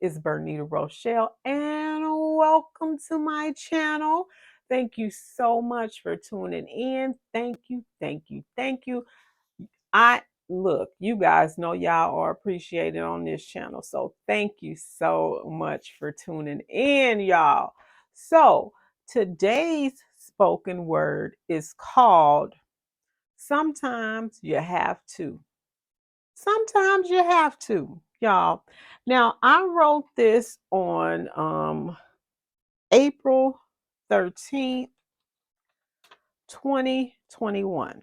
It's Bernita Rochele, and welcome to my channel. Thank you so much for tuning in. Thank you, thank you, thank you. I look, you guys know y'all are appreciated on this channel, so thank you so much for tuning in, y'all. So, today's spoken word is called Sometimes You Have to. Sometimes you have to, y'all. Now, I wrote this on April 13th, 2021.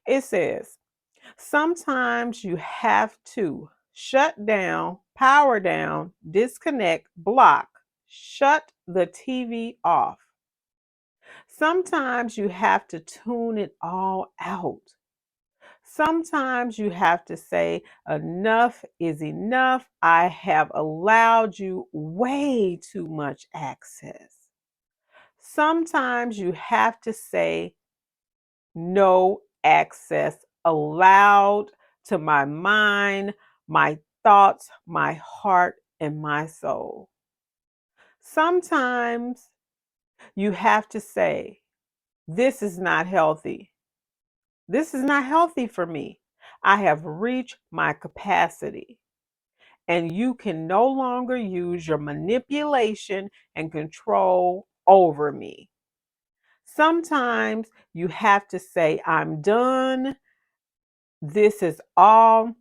It says, sometimes you have to shut down, power down, disconnect, block, shut the TV off. Sometimes you have to tune it all out. Sometimes you have to say, enough is enough. I have allowed you way too much access. Sometimes you have to say, no access allowed to my mind, my thoughts, my heart, and my soul. Sometimes you have to say, this is not healthy. This is not healthy for me. I have reached my capacity, and you can no longer use your manipulation and control over me. Sometimes you have to say, I'm done. This is all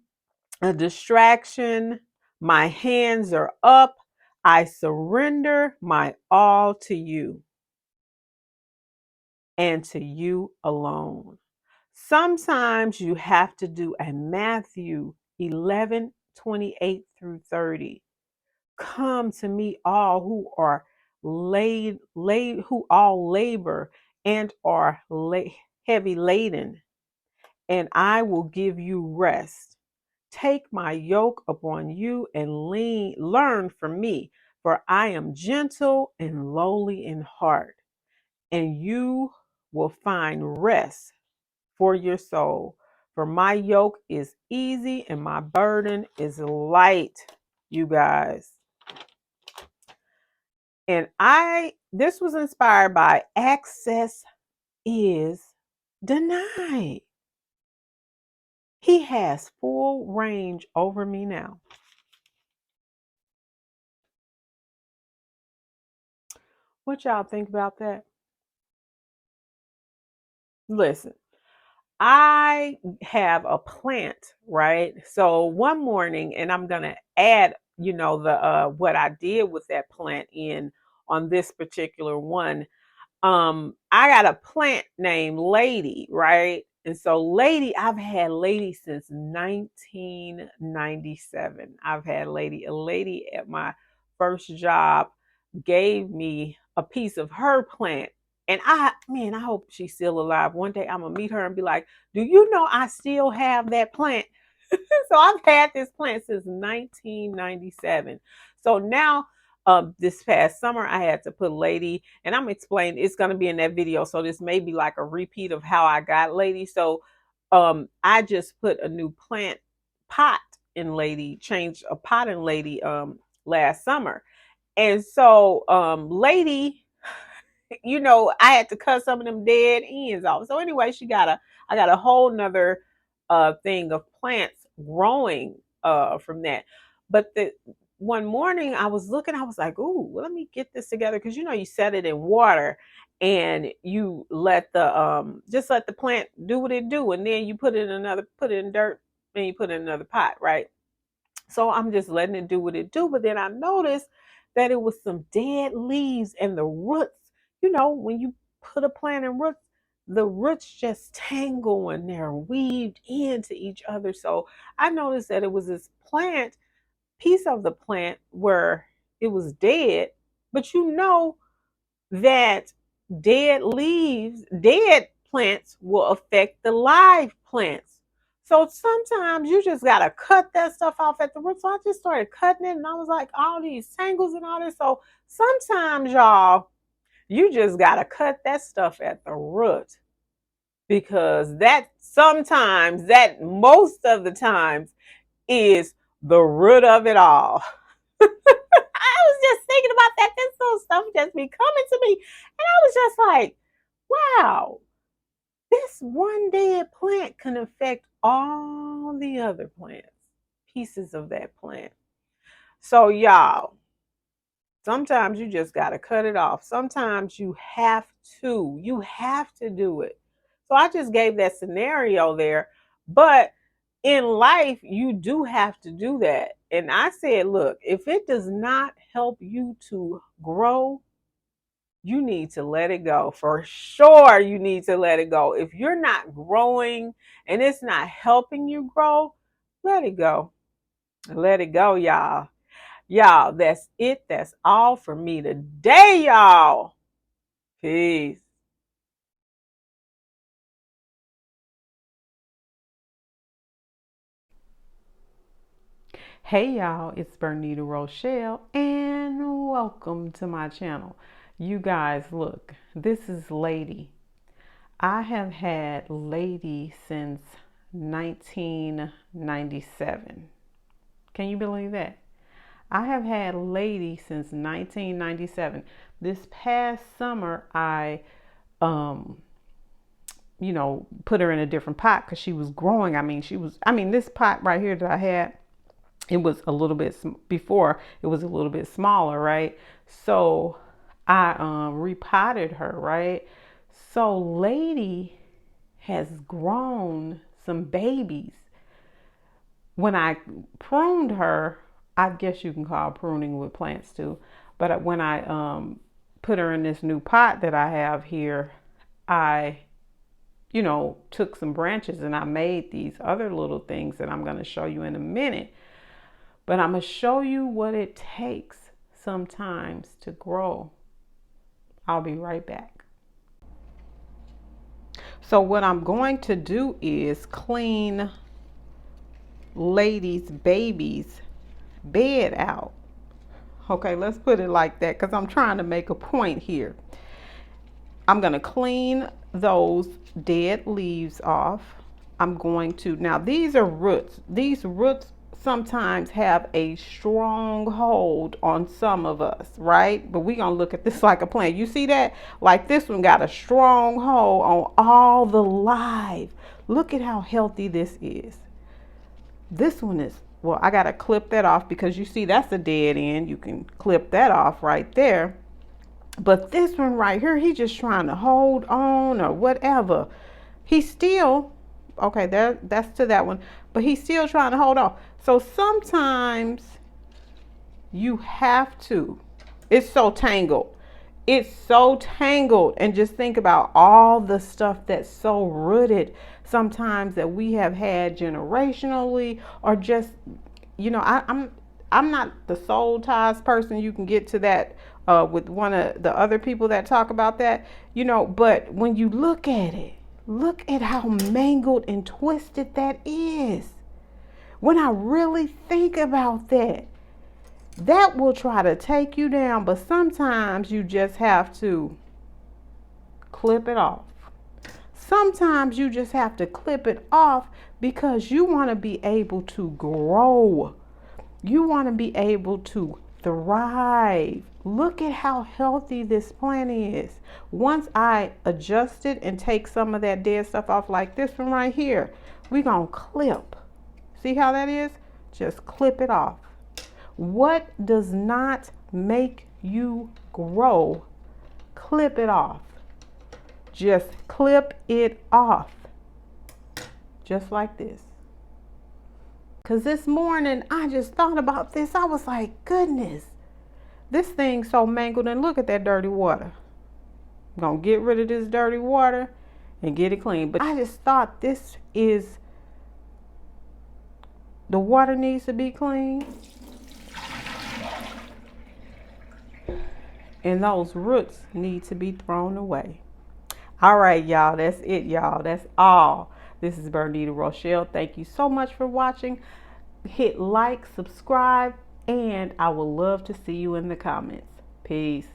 a distraction. My hands are up. I surrender my all to you and to you alone. Sometimes you have to do a Matthew 11:28-30. Come to me, all who are who all labor and are heavy laden, and I will give you rest. Take my yoke upon you and learn from me, for I am gentle and lowly in heart, and you will find rest for your soul. For my yoke is easy and my burden is light, you guys. And this was inspired by access is denied. He has full range over me now. What y'all think about that? Listen, I have a plant, right? So one morning, and I'm gonna add, the what I did with that plant in on this particular one. I got a plant named Lady, right? And so Lady, I've had Lady since 1997. I've had Lady. A lady at my first job gave me a piece of her plant. And I hope she's still alive. One day I'm gonna meet her and be like, do you know I still have that plant? So I've had this plant since 1997. So now, this past summer, I had to put Lady, and I'm explaining. It's going to be in that video, so this may be like a repeat of how I got Lady. So, I just put a new plant pot in Lady, changed a pot in Lady, last summer, and so, Lady, I had to cut some of them dead ends off. So anyway, I got a whole nother thing of plants growing from that. But the one morning I was looking, I was like, ooh, well, let me get this together. Cause you set it in water and you let the just let the plant do what it do. And then you put it in dirt, and you put it in another pot, right? So I'm just letting it do what it do. But then I noticed that it was some dead leaves and the roots. When you put a plant in roots, the roots just tangle and they're weaved into each other. So I noticed that it was this piece of the plant where it was dead, but that dead plants will affect the live plants. So sometimes you just gotta cut that stuff off at the root. So I just started cutting it, and I was like, all these tangles and all this. So sometimes, y'all, you just gotta cut that stuff at the root, because that most of the times is the root of it all. I was just thinking about that. This little stuff just be coming to me. And I was just like, wow, this one dead plant can affect all the other plants, pieces of that plant. So, y'all, sometimes you just got to cut it off. Sometimes you have to. You have to do it. So I just gave that scenario there. But in life, you do have to do that. And I said, look, if it does not help you to grow, you need to let it go. For sure, you need to let it go. If you're not growing and it's not helping you grow, let it go. Let it go, y'all. Y'all, that's it. That's all for me today, y'all. Peace. Hey y'all, it's Bernita Rochele and welcome to my channel. You guys, look, this is Lady. I have had Lady since 1997. Can you believe that? I have had Lady since 1997. This past summer, I put her in a different pot because she was growing. This pot right here that I had, it was a little bit before, it was a little bit smaller, right? So I repotted her, right? So Lady has grown some babies. When I pruned her, I guess you can call pruning with plants too, but when I put her in this new pot that I have here, I took some branches and I made these other little things that I'm going to show you in a minute. But I'm going to show you what it takes sometimes to grow. I'll be right back. So what I'm going to do is clean Lady's baby's bed out. Okay, let's put it like that because I'm trying to make a point here. I'm going to clean those dead leaves off. I'm going to, now these are roots. These roots sometimes have a strong hold on some of us, right? But we're going to look at this like a plant. You see that? Like this one got a strong hold on all the live. Look at how healthy this is. This one is, well, I got to clip that off because you see that's a dead end. You can clip that off right there. But this one right here, he's just trying to hold on or whatever. He's still, okay, that's to that one. But he's still trying to hold on. So sometimes you have to. It's so tangled. It's so tangled. And just think about all the stuff that's so rooted sometimes that we have had generationally or just, I'm not the soul ties person. You can get to that with one of the other people that talk about that, but when you look at it, look at how mangled and twisted that is. When I really think about that, that will try to take you down, but sometimes you just have to clip it off. Sometimes you just have to clip it off because you want to be able to grow. You want to be able to thrive. Look at how healthy this plant is. Once I adjust it and take some of that dead stuff off like this one right here, we're going to clip. See how that is? Just clip it off. What does not make you grow, clip it off. Just clip it off. Just like this. Because this morning, I just thought about this. I was like, goodness, this thing's so mangled. And look at that dirty water. I'm going to get rid of this dirty water and get it clean. But I just thought this is, the water needs to be clean. And those roots need to be thrown away. All right, y'all. That's it, y'all. That's all. This is Bernita Rochele. Thank you so much for watching. Hit like, subscribe, and I would love to see you in the comments. Peace.